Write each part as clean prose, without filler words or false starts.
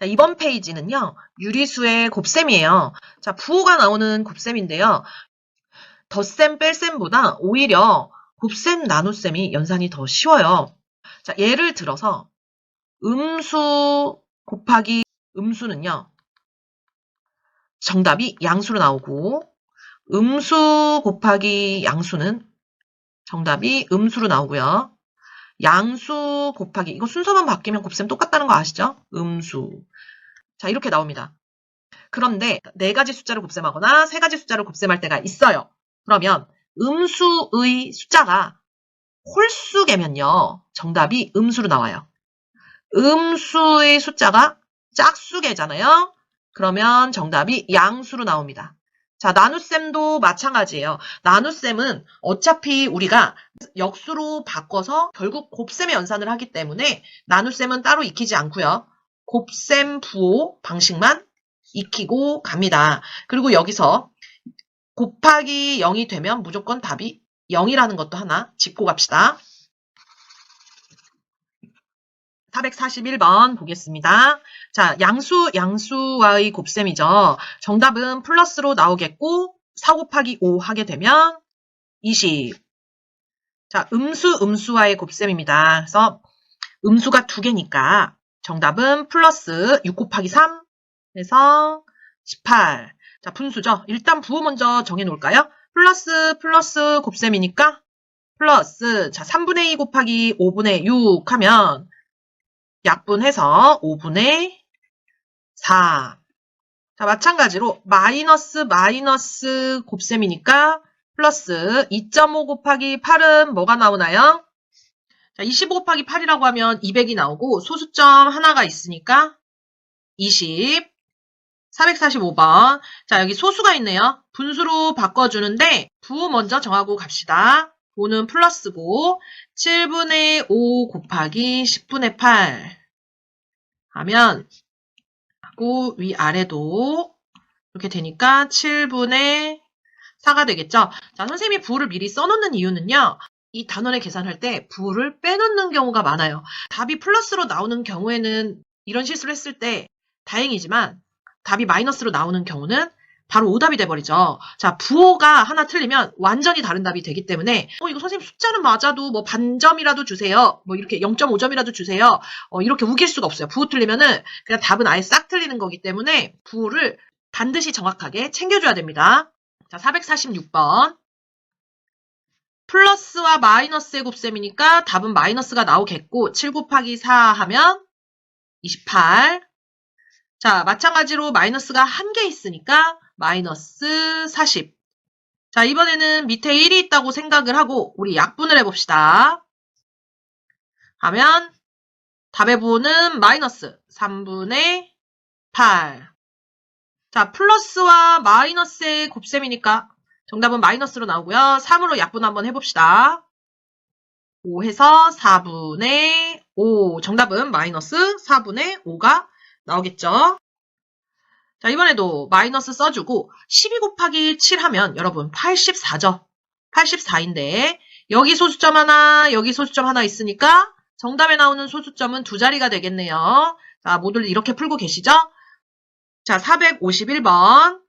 자, 이번 페이지는요, 유리수의 곱셈이에요. 자, 부호가 나오는 곱셈인데요. 덧셈, 뺄셈보다 오히려 곱셈, 나눗셈이 연산이 더 쉬워요. 자, 예를 들어서 음수 곱하기 음수는요, 정답이 양수로 나오고, 음수 곱하기 양수는 정답이 음수로 나오고요. 양수 곱하기, 이거 순서만 바뀌면 곱셈 똑같다는 거 아시죠? 음수. 자, 이렇게 나옵니다. 그런데 네 가지 숫자를 곱셈하거나 세 가지 숫자를 곱셈할 때가 있어요. 그러면 음수의 숫자가 홀수개면요. 정답이 음수로 나와요. 음수의 숫자가 짝수개잖아요. 그러면 정답이 양수로 나옵니다. 자, 나눗셈도 마찬가지예요. 나눗셈은 어차피 우리가 역수로 바꿔서 결국 곱셈의 연산을 하기 때문에 나눗셈은 따로 익히지 않고요. 곱셈 부호 방식만 익히고 갑니다. 그리고 여기서 곱하기 0이 되면 무조건 답이 0이라는 것도 하나 짚고 갑시다. 441번 보겠습니다. 자, 양수와의 곱셈이죠. 정답은 플러스로 나오겠고 4 곱하기 5 하게 되면 20. 자, 음수와의 곱셈입니다. 그래서 음수가 2개니까 정답은 플러스 6 곱하기 3 해서 18. 자, 분수죠. 일단 부호 먼저 정해놓을까요? 플러스 곱셈이니까 플러스, 자, 3분의 2 곱하기 5분의 6 하면 약분해서 5분의 4. 자, 마찬가지로 마이너스 곱셈이니까 플러스 2.5 곱하기 8은 뭐가 나오나요? 자, 25 곱하기 8이라고 하면 200이 나오고 소수점 하나가 있으니까 20. 445번. 자, 여기 소수가 있네요. 분수로 바꿔주는데 부호 먼저 정하고 갑시다. 부호는 플러스고 7분의 5 곱하기 10분의 8 하면 하고 위아래도 이렇게 되니까 7분의 4가 되겠죠. 자, 선생님이 부호를 미리 써놓는 이유는요. 이 단원에 계산할 때 부호를 빼놓는 경우가 많아요. 답이 플러스로 나오는 경우에는 이런 실수를 했을 때 다행이지만 답이 마이너스로 나오는 경우는 바로 오답이 돼버리죠. 자, 부호가 하나 틀리면 완전히 다른 답이 되기 때문에 이거 선생님 숫자는 맞아도 뭐 반점이라도 주세요. 뭐 이렇게 0.5점이라도 주세요. 이렇게 우길 수가 없어요. 부호 틀리면은 그냥 답은 아예 싹 틀리는 거기 때문에 부호를 반드시 정확하게 챙겨줘야 됩니다. 자, 446번. 플러스와 마이너스의 곱셈이니까 답은 마이너스가 나오겠고 7 곱하기 4 하면 28. 자, 마찬가지로 마이너스가 1개 있으니까 마이너스 40. 자, 이번에는 밑에 1이 있다고 생각을 하고 우리 약분을 해봅시다. 하면 답의 부호는 마이너스 3분의 8. 자, 플러스와 마이너스의 곱셈이니까 정답은 마이너스로 나오고요. 3으로 약분 한번 해봅시다. 5 해서 4분의 5. 정답은 마이너스 4분의 5가 나오겠죠. 자, 이번에도 마이너스 써주고 12 곱하기 7 하면 여러분 84죠. 84인데 여기 소수점 하나, 여기 소수점 하나 있으니까 정답에 나오는 소수점은 2자리가 되겠네요. 자, 모두 이렇게 풀고 계시죠? 자, 451번.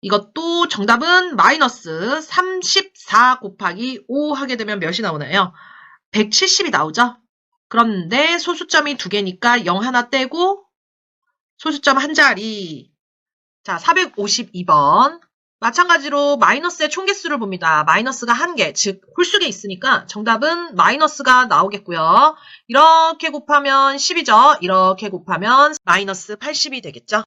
이것도 정답은 마이너스 34 곱하기 5 하게 되면 몇이 나오나요? 170이 나오죠? 그런데 소수점이 2개니까 0 하나 떼고 소수점 한 자리. 자, 452번. 마찬가지로 마이너스의 총개수를 봅니다. 마이너스가 1개, 즉 홀수개 있으니까 정답은 마이너스가 나오겠고요. 이렇게 곱하면 10이죠. 이렇게 곱하면 마이너스 80이 되겠죠.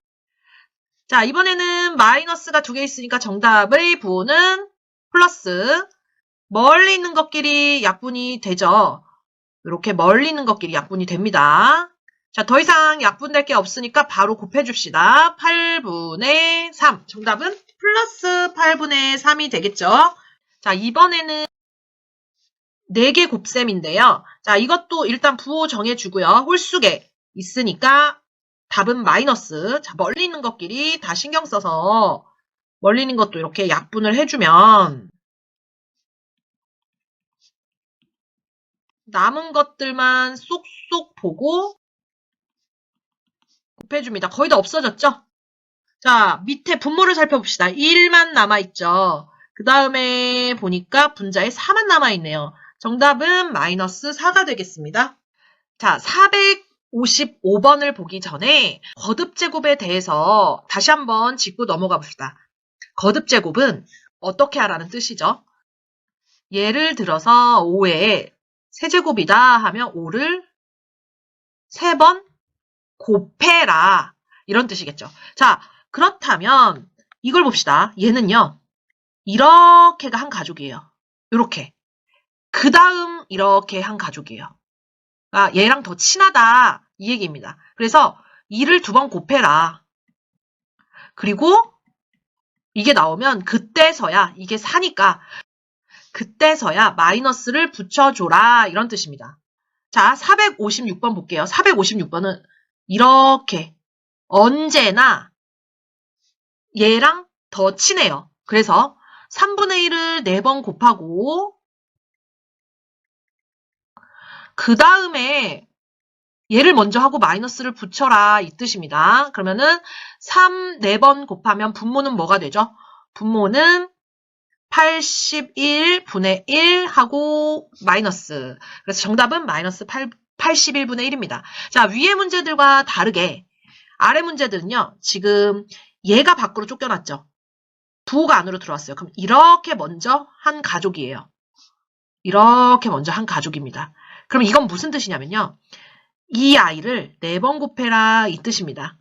자, 이번에는 마이너스가 2개 있으니까 정답의 부호는 플러스. 멀리 있는 것끼리 약분이 되죠. 이렇게 멀리 있는 것끼리 약분이 됩니다. 자, 더 이상 약분될 게 없으니까 바로 곱해줍시다. 8분의 3. 정답은 플러스 8분의 3이 되겠죠. 자, 이번에는 4개 곱셈인데요. 자, 이것도 일단 부호 정해주고요. 홀수개 있으니까 답은 마이너스. 자, 멀리 있는 것끼리 다 신경 써서 멀리 있는 것도 이렇게 약분을 해주면 남은 것들만 쏙쏙 보고 곱해줍니다. 거의 다 없어졌죠? 자, 밑에 분모를 살펴봅시다. 1만 남아있죠. 그 다음에 보니까 분자에 4만 남아있네요. 정답은 마이너스 4가 되겠습니다. 자, 455번을 보기 전에 거듭제곱에 대해서 다시 한번 짚고 넘어가 봅시다. 거듭제곱은 어떻게 하라는 뜻이죠? 예를 들어서 5에 세제곱이다 하면 5를 3번 곱해라. 이런 뜻이겠죠. 자, 그렇다면 이걸 봅시다. 얘는요. 이렇게가 한 가족이에요. 이렇게. 그 다음 이렇게 한 가족이에요. 그러니까 얘랑 더 친하다. 이 얘기입니다. 그래서 2를 2번 곱해라. 그리고 이게 나오면 그때서야 이게 4니까 그때서야 마이너스를 붙여줘라. 이런 뜻입니다. 자, 456번 볼게요. 456번은 이렇게 언제나 얘랑 더 친해요. 그래서 3분의 1을 4번 곱하고 그 다음에 얘를 먼저 하고 마이너스를 붙여라 이 뜻입니다. 그러면은 4번 곱하면 분모는 뭐가 되죠? 분모는 81분의 1 하고 마이너스. 그래서 정답은 마이너스 81분의 1입니다. 자, 위의 문제들과 다르게 아래 문제들은요. 지금 얘가 밖으로 쫓겨났죠. 부호가 안으로 들어왔어요. 그럼 이렇게 먼저 한 가족이에요. 이렇게 먼저 한 가족입니다. 그럼 이건 무슨 뜻이냐면요. 이 아이를 4번 곱해라 이 뜻입니다.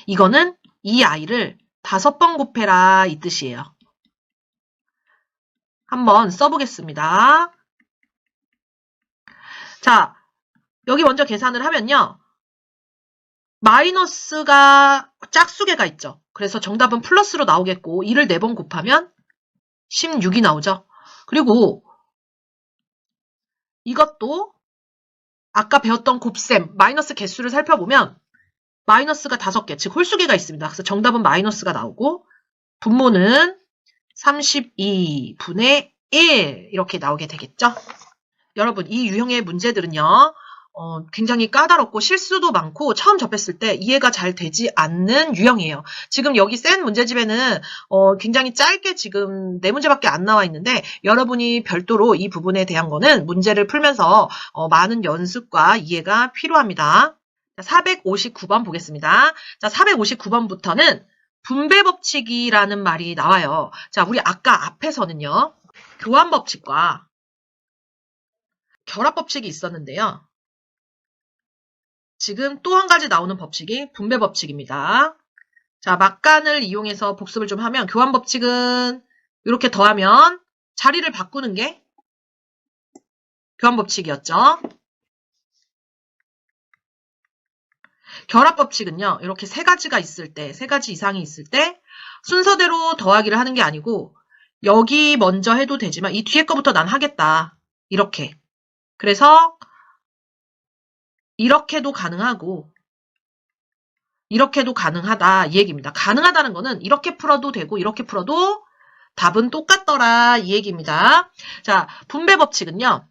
이거는 이 아이를 5번 곱해라 이 뜻이에요. 한번 써보겠습니다. 자, 여기 먼저 계산을 하면요. 마이너스가 짝수개가 있죠. 그래서 정답은 플러스로 나오겠고 2를 4번 곱하면 16이 나오죠. 그리고 이것도 아까 배웠던 곱셈, 마이너스 개수를 살펴보면 마이너스가 5개, 즉 홀수개가 있습니다. 그래서 정답은 마이너스가 나오고 분모는 32분의 1 이렇게 나오게 되겠죠. 여러분 이 유형의 문제들은요. 굉장히 까다롭고 실수도 많고 처음 접했을 때 이해가 잘 되지 않는 유형이에요. 지금 여기 센 문제집에는 굉장히 짧게 지금 4문제밖에 안 나와 있는데 여러분이 별도로 이 부분에 대한 거는 문제를 풀면서 많은 연습과 이해가 필요합니다. 자, 459번 보겠습니다. 자, 459번부터는 분배법칙이라는 말이 나와요. 자, 우리 아까 앞에서는요. 교환법칙과 결합법칙이 있었는데요. 지금 또 한 가지 나오는 법칙이 분배법칙입니다. 자, 막간을 이용해서 복습을 좀 하면 교환법칙은 이렇게 더하면 자리를 바꾸는 게 교환법칙이었죠. 결합법칙은요. 이렇게 3가지가 있을 때, 3가지 이상이 있을 때 순서대로 더하기를 하는 게 아니고 여기 먼저 해도 되지만 이 뒤에 거부터 난 하겠다. 이렇게. 그래서 이렇게도 가능하고 이렇게도 가능하다 이 얘기입니다. 가능하다는 거는 이렇게 풀어도 되고 이렇게 풀어도 답은 똑같더라 이 얘기입니다. 자, 분배법칙은요.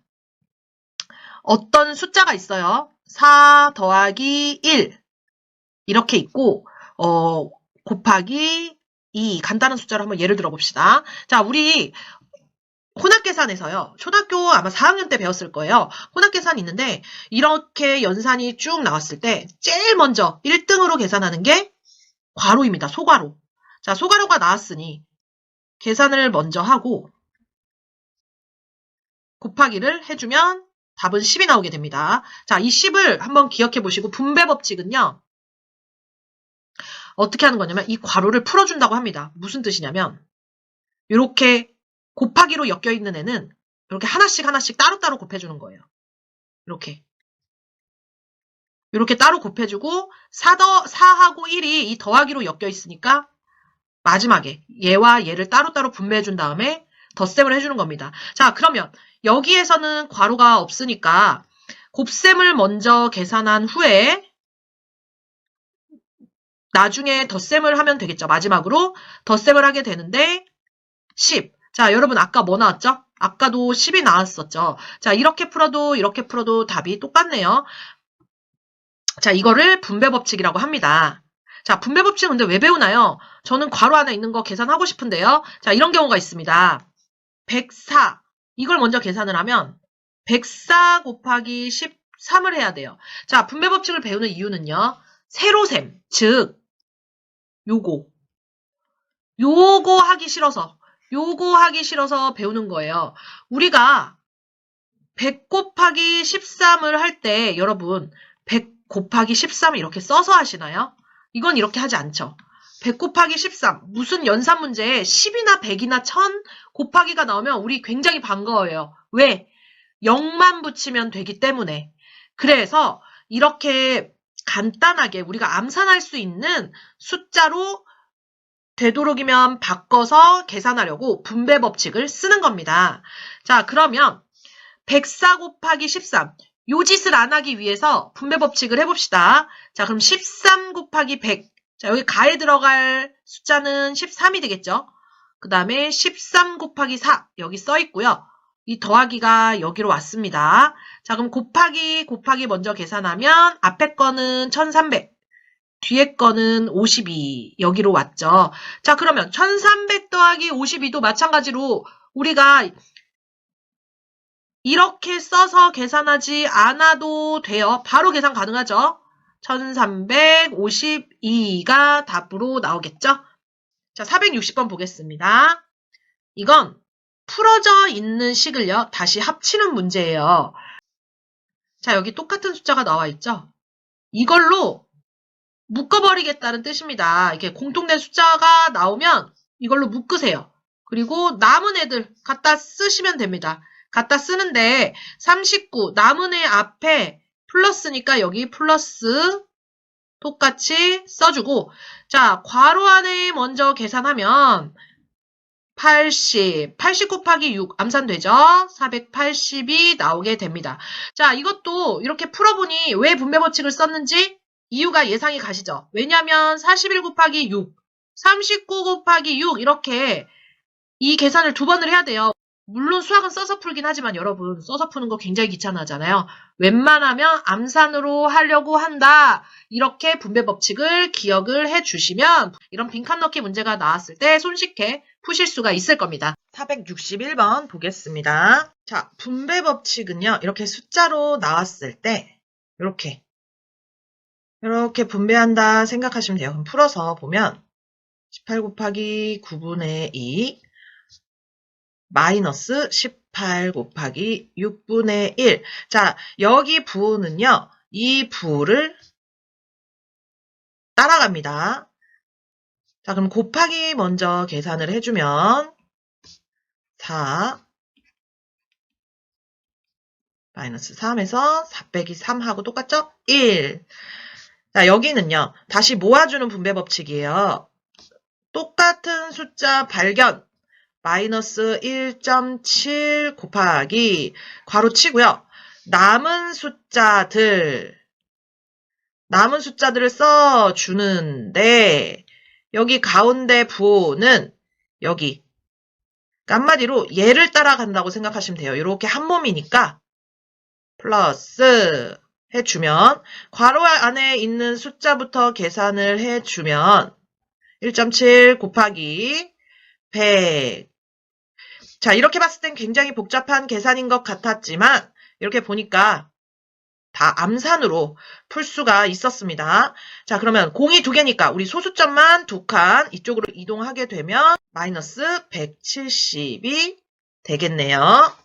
어떤 숫자가 있어요. 4 더하기 1 이렇게 있고 곱하기 2 간단한 숫자로 한번 예를 들어 봅시다. 자, 우리 혼합계산에서요. 초등학교 아마 4학년 때 배웠을 거예요. 혼합계산이 있는데 이렇게 연산이 쭉 나왔을 때 제일 먼저 1등으로 계산하는 게 괄호입니다. 소괄호. 자, 소괄호가 나왔으니 계산을 먼저 하고 곱하기를 해주면 답은 10이 나오게 됩니다. 자, 이 10을 한번 기억해 보시고 분배법칙은요. 어떻게 하는 거냐면 이 괄호를 풀어준다고 합니다. 무슨 뜻이냐면 이렇게 곱하기로 엮여있는 애는 이렇게 하나씩 따로따로 곱해주는 거예요. 이렇게 따로 곱해주고 4하고 1이 이 더하기로 엮여있으니까 마지막에 얘와 얘를 따로따로 분배해준 다음에 덧셈을 해주는 겁니다. 자, 그러면 여기에서는 괄호가 없으니까 곱셈을 먼저 계산한 후에 나중에 덧셈을 하면 되겠죠. 마지막으로 덧셈을 하게 되는데 10. 자, 여러분 아까 뭐 나왔죠? 아까도 10이 나왔었죠. 자, 이렇게 풀어도 답이 똑같네요. 자, 이거를 분배법칙이라고 합니다. 자, 분배법칙은 근데 왜 배우나요? 저는 괄호 안에 있는 거 계산하고 싶은데요. 자, 이런 경우가 있습니다. 104. 이걸 먼저 계산을 하면 104 곱하기 13을 해야 돼요. 자, 분배법칙을 배우는 이유는요. 세로셈, 즉 요거 하기 싫어서 배우는 거예요. 우리가 100 곱하기 13을 할 때 여러분 100 곱하기 13을 이렇게 써서 하시나요? 이건 이렇게 하지 않죠. 100 곱하기 13 무슨 연산 문제에 10이나 100이나 1000 곱하기가 나오면 우리 굉장히 반가워요. 왜? 0만 붙이면 되기 때문에. 그래서 이렇게 간단하게 우리가 암산할 수 있는 숫자로 되도록이면 바꿔서 계산하려고 분배법칙을 쓰는 겁니다. 자, 그러면 104 곱하기 13. 요 짓을 안 하기 위해서 분배법칙을 해봅시다. 자, 그럼 13 곱하기 100. 자, 여기 가에 들어갈 숫자는 13이 되겠죠? 그 다음에 13 곱하기 4. 여기 써 있고요. 이 더하기가 여기로 왔습니다. 자, 그럼 곱하기 먼저 계산하면 앞에 거는 1300. 뒤에 거는 52. 여기로 왔죠. 자, 그러면 1300 더하기 52도 마찬가지로 우리가 이렇게 써서 계산하지 않아도 돼요. 바로 계산 가능하죠. 1352가 답으로 나오겠죠. 자, 460번 보겠습니다. 이건 풀어져 있는 식을요. 다시 합치는 문제예요. 자, 여기 똑같은 숫자가 나와 있죠. 이걸로 묶어버리겠다는 뜻입니다. 이렇게 공통된 숫자가 나오면 이걸로 묶으세요. 그리고 남은 애들 갖다 쓰시면 됩니다. 갖다 쓰는데 39 남은 애 앞에 플러스니까 여기 플러스 똑같이 써주고 자 괄호 안에 먼저 계산하면 80 곱하기 6 암산되죠? 480이 나오게 됩니다. 자 이것도 이렇게 풀어보니 왜 분배법칙을 썼는지 이유가 예상이 가시죠? 왜냐하면 41 곱하기 6 39 곱하기 6 이렇게 이 계산을 두 번을 해야 돼요. 물론 수학은 써서 풀긴 하지만 여러분 써서 푸는 거 굉장히 귀찮아하잖아요. 웬만하면 암산으로 하려고 한다. 이렇게 분배법칙을 기억을 해주시면 이런 빈칸 넣기 문제가 나왔을 때 손쉽게 푸실 수가 있을 겁니다. 461번 보겠습니다. 자, 분배법칙은요. 이렇게 숫자로 나왔을 때 이렇게 분배한다 생각하시면 돼요. 그럼 풀어서 보면 18 곱하기 9분의 2 마이너스 18 곱하기 6분의 1. 자, 여기 부호는요. 이 부호를 따라갑니다. 자, 그럼 곱하기 먼저 계산을 해주면 4 마이너스 3에서 4 빼기 3하고 똑같죠? 1. 자, 여기는요. 다시 모아주는 분배법칙이에요. 똑같은 숫자 발견. 마이너스 1.7 곱하기 괄호 치고요. 남은 숫자들을 써주는데 여기 가운데 부호는 여기 한마디로 얘를 따라간다고 생각하시면 돼요. 이렇게 한 몸이니까 플러스 해주면 괄호 안에 있는 숫자부터 계산을 해주면 1.7 곱하기 100. 자, 이렇게 봤을 땐 굉장히 복잡한 계산인 것 같았지만 이렇게 보니까 다 암산으로 풀 수가 있었습니다. 자, 그러면 공이 두 개니까 우리 소수점만 두 칸 이쪽으로 이동하게 되면 마이너스 170이 되겠네요.